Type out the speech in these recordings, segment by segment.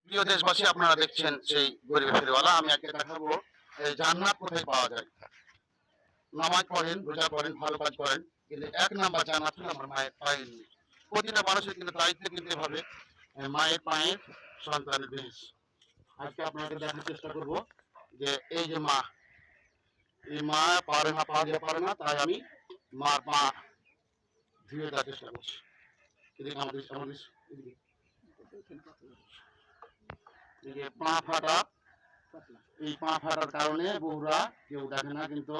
প্রিয় দেশবাসী, আপনারা দেখছেন সেই গরিবের ফেরিওয়ালা। আমি আজকে দেখাবো এই জান্নাত কোথায় পাওয়া যায়। নামাজ পড়েন, রোজা করেন, ভালো কাজ করেন, কিন্তু এক নাম্বার জান্নাত হলো আমার মায়ের পায়ের নিচ। প্রতিটা মানুষের কিন্তু দায়িত্ব কিন্তু এভাবে মায়ের পায়ের সন্তানের বেশ। আজকে আপনাকে দেখার চেষ্টা করব যে এই যে মা, এই মা পারে না, পা দিয়ে পারে না, তাই আমি মার পা ধুয়ে দেওয়ার চেষ্টা করছি। এদিকে আমাদের আমাদের এদিকে এই যে পা ফাটা, এই পা ফাটার কারণে বউরা কেউ দেখে না, কিন্তু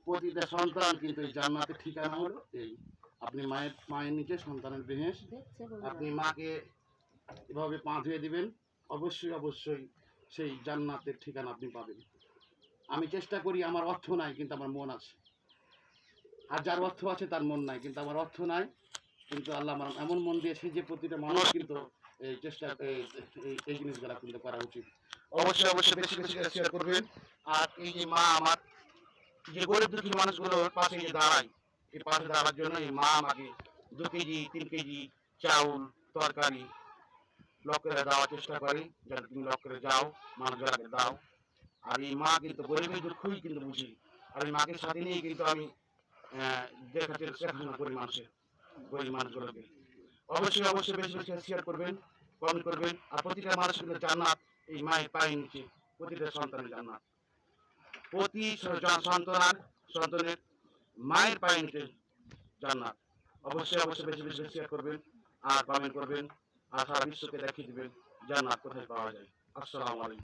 প্রতিটা সন্তান কিন্তু এই জান্নাতের ঠিকানা হলো এই। আপনি মায়ের মায়ের নিচে সন্তানের বেহেস, আপনি মাকে এভাবে পা ধুয়ে দিবেন, অবশ্যই অবশ্যই সেই জান্নাতের ঠিকানা আপনি পাবেন। আমি চেষ্টা করি, আমার অর্থ নাই কিন্তু আমার মন আছে। আর যার অর্থ আছে তার মন নাই, কিন্তু আমার অর্থ নাই, কিন্তু আল্লাহ আমার এমন মন দিয়েছে যে প্রতিটা মানুষ কিন্তু এই চেষ্টা এই জিনিসগুলা কিন্তু করা উচিত। অবশ্যই অবশ্যই বেশি বেশি শেয়ার করবেন। আর এই যে মা আমার, যে গরিব দুঃখী মানুষগুলোর পাশে যে দাঁড়ায়, এই পাশে দাঁড়ার জন্য এই মা আমাকে 2 কেজি 3 কেজি চাউল, তরকারি লক করে দেওয়ার চেষ্টা করি, যাতে তুমি লক করে যাও, মানুষগুলোকে দাও। আর এই মা কিন্তু গরিবের দুঃখই কিন্তু বুঝি। আর এই মাকে সাথে নিয়ে কিন্তু আমি দেখার চেষ্টা করি মানুষের, গরিব মানুষগুলোকে। অবশ্যই অবশ্যই বেশি বেশি শেয়ার করবেন, কমেন্ট করবেন। আর প্রতিটা মানুষ কিন্তু জান্নাত এই মায়ের পায়ের নিচে, প্রতিটা সন্তানের জান্নাত। প্রতি সন্তানের মায়ের পায়ের নিচে জান্নাত। অবশ্যই অবশ্যই বেশি বেশি শেয়ার করবেন আর কমেন্ট করবেন, আর সারা বিশ্বকে দেখিয়ে দিবেন জান্নাত কোথায় পাওয়া যায়। আসসালামু আলাইকুম।